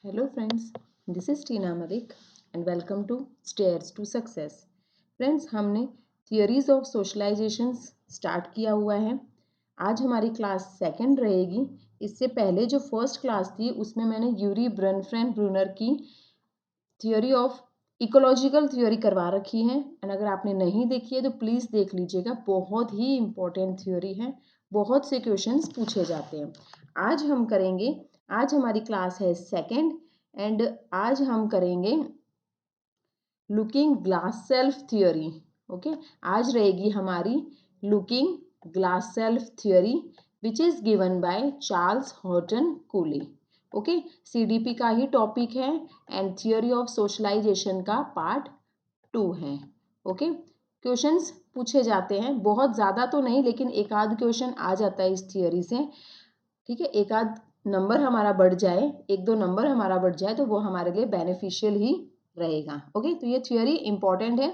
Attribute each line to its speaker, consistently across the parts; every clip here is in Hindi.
Speaker 1: Hello friends, this is Tina Malik and welcome to Stairs to Success. Friends, हमने थियरीज ऑफ सोशलाइजेशन स्टार्ट किया हुआ है। आज हमारी क्लास सेकंड रहेगी। इससे पहले जो फर्स्ट क्लास थी उसमें मैंने यूरी ब्रनफ्रेंड ब्रूनर की थियोरी ऑफ इकोलॉजिकल थियोरी करवा रखी है एंड अगर आपने नहीं देखी है तो प्लीज़ देख लीजिएगा। बहुत ही इम्पोर्टेंट थियोरी है, बहुत से क्वेश्चंस पूछे जाते हैं। आज हम करेंगे, आज हमारी क्लास है सेकंड एंड आज हम करेंगे looking glass self theory. Okay, आज रहेगी हमारी looking glass self theory which is given by Charles Horton coolie. Okay, CDP का ही टॉपिक है एंड थियोरी ऑफ सोशलाइजेशन का पार्ट 2 है। ओके, क्वेश्चंस पूछे जाते हैं, बहुत ज़्यादा तो नहीं लेकिन एक आध क्वेश्चन आ जाता है इस थियोरी से। ठीक है, एक आध नंबर हमारा बढ़ जाए, एक दो नंबर हमारा बढ़ जाए तो वो हमारे लिए बेनिफिशियल ही रहेगा। ओके, तो ये थियोरी इंपॉर्टेंट है,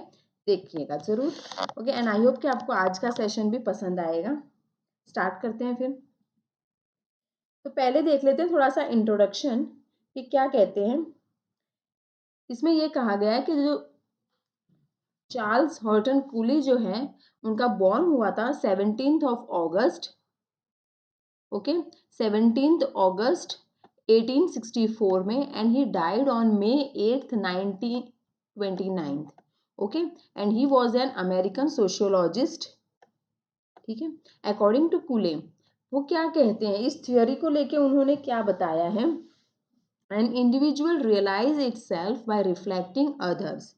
Speaker 1: देखिएगा ज़रूर। ओके, एंड आई होप कि आपको आज का सेशन भी पसंद आएगा। स्टार्ट करते हैं फिर। तो पहले देख लेते हैं थोड़ा सा इंट्रोडक्शन कि क्या कहते हैं। इसमें ये कहा गया है कि जो चार्ल्स हॉर्टन कूली जो है उनका बॉर्न हुआ था 17th of August. Okay, 17th अगस्त 1864 में and he died on May 8th 1929। Okay, and he was an American sociologist. ठीक है, अकॉर्डिंग टू कूले वो क्या कहते हैं, इस थियोरी को लेके उन्होंने क्या बताया है। An individual realise itself by reflecting others.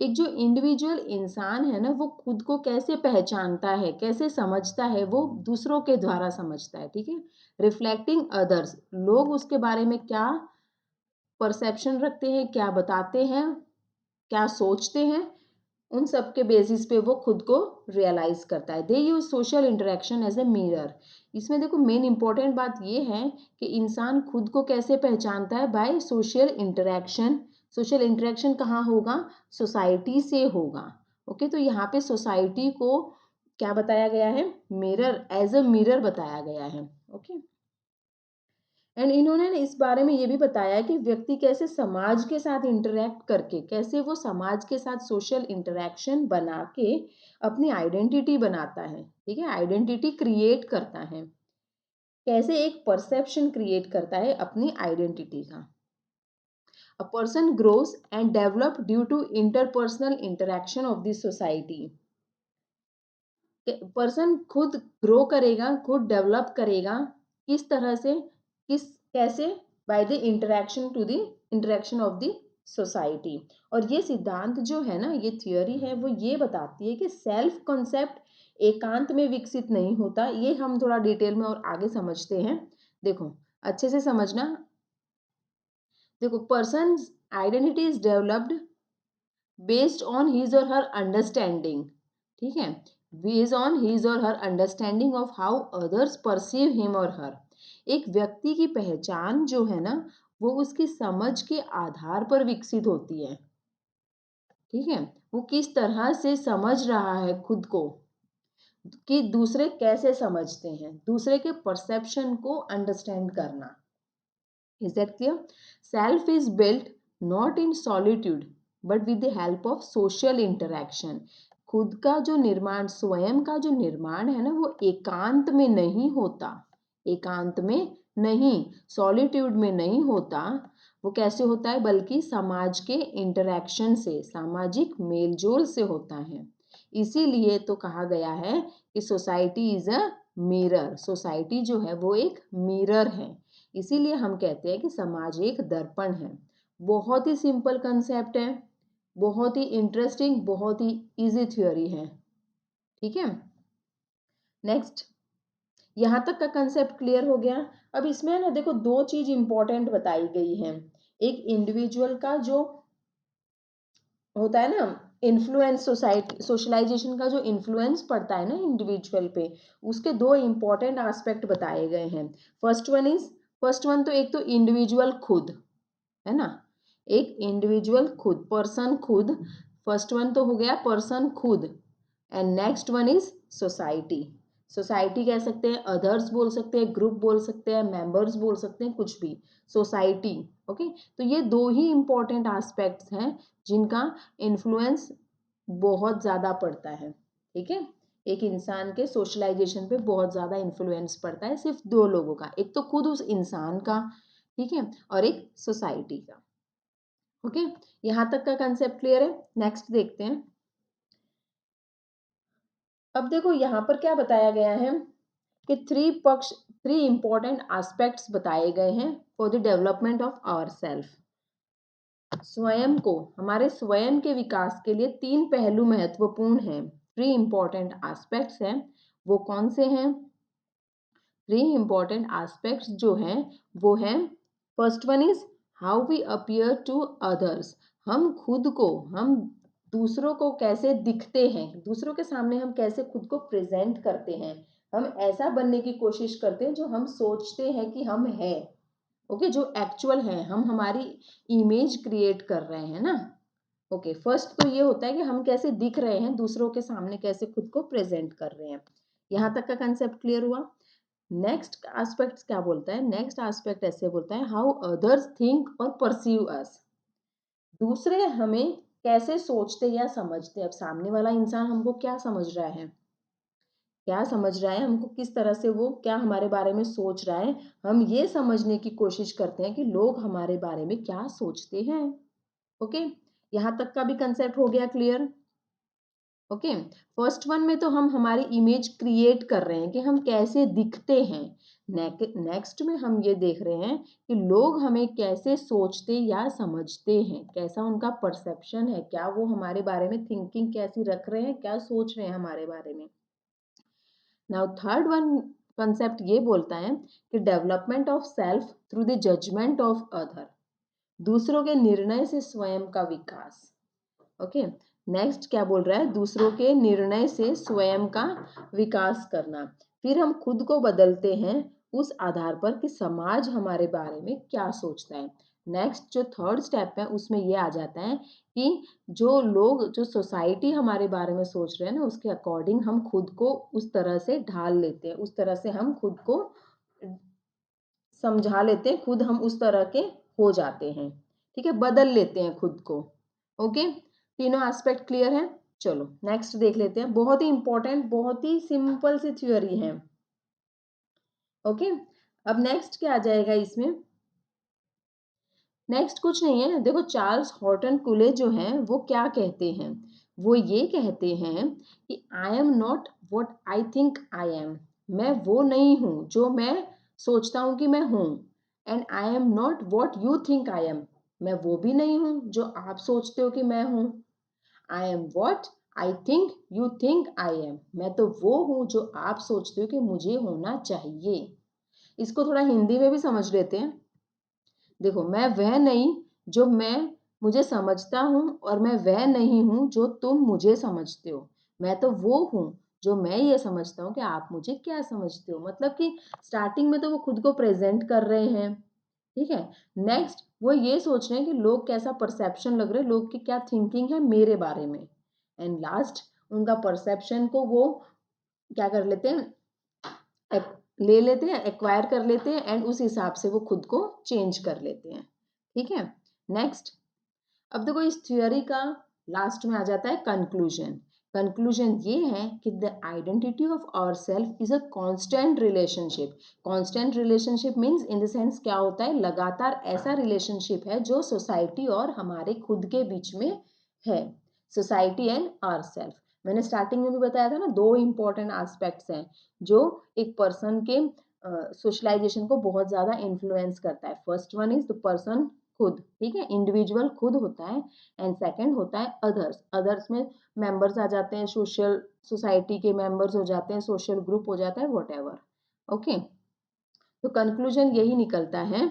Speaker 1: एक जो इंडिविजुअल इंसान है ना वो खुद को कैसे पहचानता है, कैसे समझता है, वो दूसरों के द्वारा समझता है। ठीक है, रिफ्लेक्टिंग अदर्स, लोग उसके बारे में क्या परसेप्शन रखते हैं, क्या बताते हैं, क्या सोचते हैं, उन सब के बेसिस पे वो खुद को रियलाइज करता है। They use social interaction as a mirror. इसमें देखो मेन इंपॉर्टेंट बात ये है कि इंसान खुद को कैसे पहचानता है, by social interaction. Social interaction कहाँ होगा, सोसाइटी से होगा। ओके, तो यहाँ पे सोसाइटी को क्या बताया गया है, मिरर, एज अ मिरर बताया गया है। ओके, एंड इन्होंने इस बारे में ये भी बताया कि व्यक्ति कैसे समाज के साथ इंटरेक्ट करके, कैसे वो समाज के साथ सोशल इंटरेक्शन बना के अपनी आइडेंटिटी बनाता है। ठीक है, आइडेंटिटी क्रिएट करता है, कैसे एक परसेप्शन क्रिएट करता है अपनी आइडेंटिटी का। A person grows and develop due to interpersonal interaction of the society. Person खुद ग्रो करेगा, खुद डेवलप करेगा, किस तरह से, किस कैसे, by the interaction to the interaction of the society. और ये सिद्धांत जो है ना, ये थियोरी है, वो ये बताती है कि सेल्फ कॉन्सेप्ट एकांत में विकसित नहीं होता। ये हम थोड़ा डिटेल में और आगे समझते हैं। देखो अच्छे से समझना। देखो, person identity is developed based on his or her understanding. ठीक है, based on his or her understanding of how others perceive him or her. एक व्यक्ति की पहचान जो है ना वो उसकी समझ के आधार पर विकसित होती है। ठीक है, वो किस तरह से समझ रहा है खुद को, कि दूसरे कैसे समझते हैं, दूसरे के परसेप्शन को अंडरस्टैंड करना। Is that clear? Self is built not in solitude but with the help of social interaction. खुद का जो निर्माण, स्वयं का जो निर्माण है ना वो एकांत में नहीं होता, एकांत में नहीं, सॉलिट्यूड में नहीं होता। वो कैसे होता है, बल्कि समाज के इंटरेक्शन से, सामाजिक मेलजोल से होता है। इसीलिए तो कहा गया है कि society is a mirror. Society जो है वो एक मिरर है। इसीलिए हम कहते हैं कि समाज एक दर्पण है। बहुत ही सिंपल कंसेप्ट है, बहुत ही इंटरेस्टिंग, बहुत ही इजी थ्योरी है। ठीक है, नेक्स्ट, यहाँ तक का कंसेप्ट क्लियर हो गया। अब इसमें ना देखो दो चीज इंपॉर्टेंट बताई गई है। एक इंडिविजुअल का जो होता है ना इन्फ्लुएंस, सोसाइटी सोशलाइजेशन का जो इन्फ्लुएंस पड़ता है ना इंडिविजुअल पे, उसके दो इंपॉर्टेंट एस्पेक्ट बताए गए हैं। फर्स्ट वन तो एक तो इंडिविजुअल खुद है ना, एक इंडिविजुअल खुद, पर्सन खुद। फर्स्ट वन तो हो गया पर्सन खुद and next one is society. Society कह सकते हैं, अदर्स बोल सकते हैं, ग्रुप बोल सकते हैं, मेंबर्स बोल सकते हैं, कुछ भी, सोसाइटी। ओके, तो ये दो ही इम्पोर्टेंट एस्पेक्ट्स हैं जिनका इन्फ्लुएंस बहुत ज़्यादा पड़ता है। ठीक है, एक इंसान के सोशलाइजेशन पे बहुत ज़्यादा इन्फ्लुएंस पड़ता है सिर्फ दो लोगों का, एक तो खुद उस इंसान का, ठीक है, और एक सोसाइटी का। ओके, यहाँ तक का कंसेप्ट क्लियर है। नेक्स्ट देखते हैं। अब देखो यहाँ पर क्या बताया गया है कि थ्री इंपॉर्टेंट एस्पेक्ट्स बताए गए हैं for the development of our self. स्वयं को, हमारे स्वयं के विकास के लिए तीन पहलू महत्वपूर्ण हैं, थ्री इंपॉर्टेंट एस्पेक्ट्स हैं। वो कौन से हैं? थ्री इंपॉर्टेंट एस्पेक्ट्स जो हैं वो हैं, first one is how we appear to others. हम खुद को, हम दूसरों को कैसे दिखते हैं, दूसरों के सामने हम कैसे खुद को प्रेजेंट करते हैं, हम ऐसा बनने की कोशिश करते हैं जो हम सोचते हैं कि हम हैं। ओके, जो एक्चुअल है, हम हमारी इमेज क्रिएट कर रहे हैं ना। ओके, फर्स्ट तो ये होता है कि हम कैसे दिख रहे हैं दूसरों के सामने, कैसे खुद को प्रेजेंट कर रहे हैं। यहाँ तक का कंसेप्ट क्लियर हुआ। नेक्स्ट एस्पेक्ट क्या बोलता है? नेक्स्ट एस्पेक्ट ऐसे बोलता है हाउ अदर्स थिंक और परसीव अस। दूसरे हमें कैसे सोचते या समझते, अब सामने वाला इंसान हमको क्या समझ रहा है, क्या समझ रहा है हमको, किस तरह से वो क्या हमारे बारे में सोच रहा है, हम ये समझने की कोशिश करते हैं कि लोग हमारे बारे में क्या सोचते हैं। ओके, यहाँ तक का भी कंसेप्ट हो गया क्लियर। ओके, फर्स्ट वन में तो हम हमारी इमेज क्रिएट कर रहे हैं कि हम कैसे दिखते हैं। नेक्स्ट में हम ये देख रहे हैं कि लोग हमें कैसे सोचते या समझते हैं, कैसा उनका परसेप्शन है, क्या वो हमारे बारे में थिंकिंग कैसी रख रहे हैं, क्या सोच रहे हैं हमारे बारे में। नाउ थर्ड वन कंसेप्ट ये बोलता है कि development of self through the judgement of other. दूसरों के निर्णय से स्वयं का विकास। ओके, नेक्स्ट क्या बोल रहा है? दूसरों के निर्णय से स्वयं का विकास करना। फिर हम खुद को बदलते हैं उस आधार पर कि समाज हमारे बारे में क्या सोचता है। नेक्स्ट जो थर्ड स्टेप है उसमें ये आ जाता है कि जो लोग, जो सोसाइटी हमारे बारे में सोच रहे हैं ना, उसके अकॉर्डिंग हम खुद को उस तरह से ढाल लेते हैं, उस तरह से हम खुद को समझा लेते हैं, खुद हम उस तरह के हो जाते हैं। ठीक है, बदल लेते हैं खुद को। ओके, तीनों एस्पेक्ट क्लियर है। चलो नेक्स्ट देख लेते हैं, बहुत ही इंपॉर्टेंट, बहुत ही सिंपल सी थ्योरी है। ओके, अब नेक्स्ट क्या आ जाएगा इसमें? नेक्स्ट कुछ नहीं है, देखो चार्ल्स हॉर्टन कुले जो हैं वो क्या कहते हैं, वो ये कहते हैं कि I am not what I think I am. मैं वो नहीं हूँ जो मैं सोचता हूँ कि मैं हूँ। And I am not what you think I am. मैं वो भी नहीं हूँ जो आप सोचते हो कि मैं हूँ। I am what I think you think I am. मैं तो वो हूँ जो आप सोचते हो कि मुझे होना चाहिए। इसको थोड़ा हिंदी में भी समझ लेते हैं। देखो, मैं वह नहीं जो मैं मुझे समझता हूँ, और मैं वह नहीं हूँ जो तुम मुझे समझते हो। मैं तो वो हूँ जो मैं ये समझता हूँ कि आप मुझे क्या समझते हो। मतलब कि स्टार्टिंग में तो वो खुद को प्रेजेंट कर रहे हैं, ठीक है। नेक्स्ट वो ये सोच रहे हैं कि लोग कैसा परसेप्शन लग रहा है, लोग की क्या थिंकिंग है मेरे बारे में। एंड लास्ट उनका परसेप्शन को वो क्या कर लेते हैं, ले लेते हैं, एक्वायर कर लेते हैं, एंड उस हिसाब से वो खुद को चेंज कर लेते हैं। ठीक है, नेक्स्ट। अब देखो इस थ्योरी का लास्ट में आ जाता है कंक्लूजन। कंक्लूजन ये है कि the identity of our self is a constant relationship. Constant relationship means in the sense क्या होता है, लगातार ऐसा रिलेशनशिप है जो सोसाइटी और हमारे खुद के बीच में है। सोसाइटी एंड आवर सेल्फ, मैंने स्टार्टिंग में भी बताया था ना, दो इंपॉर्टेंट एस्पेक्ट्स हैं जो एक पर्सन के सोशलाइजेशन को बहुत ज़्यादा इन्फ्लुएंस करता है। First one is the person खुद, ठीक है, इंडिविजुअल खुद होता है। एंड सेकंड होता है अदर्स। अदर्स में मेंबर्स आ जाते हैं, सोशल सोसाइटी के मेंबर्स हो जाते हैं, सोशल ग्रुप हो जाता है, व्हाटएवर। ओके, तो कंक्लूजन यही निकलता है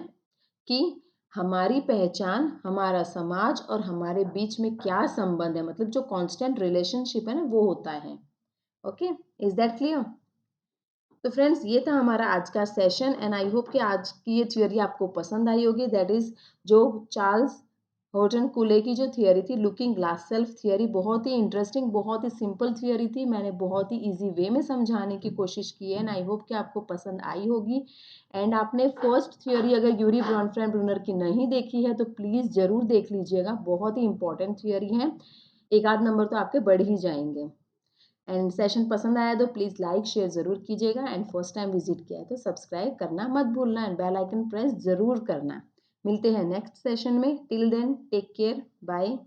Speaker 1: कि हमारी पहचान, हमारा समाज और हमारे बीच में क्या संबंध है, मतलब जो कांस्टेंट रिलेशनशिप है ना, वो होता है। Okay, is that clear? तो फ्रेंड्स ये था हमारा आज का सेशन, एंड आई होप कि आज की ये थ्योरी आपको पसंद आई होगी। दैट इज जो चार्ल्स हॉर्टन कूले की जो थियरी थी लुकिंग ग्लास सेल्फ थियरी, बहुत ही इंटरेस्टिंग, बहुत ही सिंपल थियरी थी। मैंने बहुत ही इजी वे में समझाने की कोशिश की है एंड आई होप कि आपको पसंद आई होगी। एंड आपने फर्स्ट थियरी अगर यूरी ब्रॉनफ्रेंड-ब्रूनर की नहीं देखी है तो प्लीज़ ज़रूर देख लीजिएगा, बहुत ही इंपॉर्टेंट थियरी है, एक आध नंबर तो आपके बढ़ ही जाएंगे। एंड सेशन पसंद आया तो प्लीज़ लाइक शेयर ज़रूर कीजिएगा एंड फर्स्ट टाइम विजिट किया है तो सब्सक्राइब करना मत भूलना एंड बेल आइकन प्रेस ज़रूर करना। मिलते हैं नेक्स्ट सेशन में, till then take care, bye.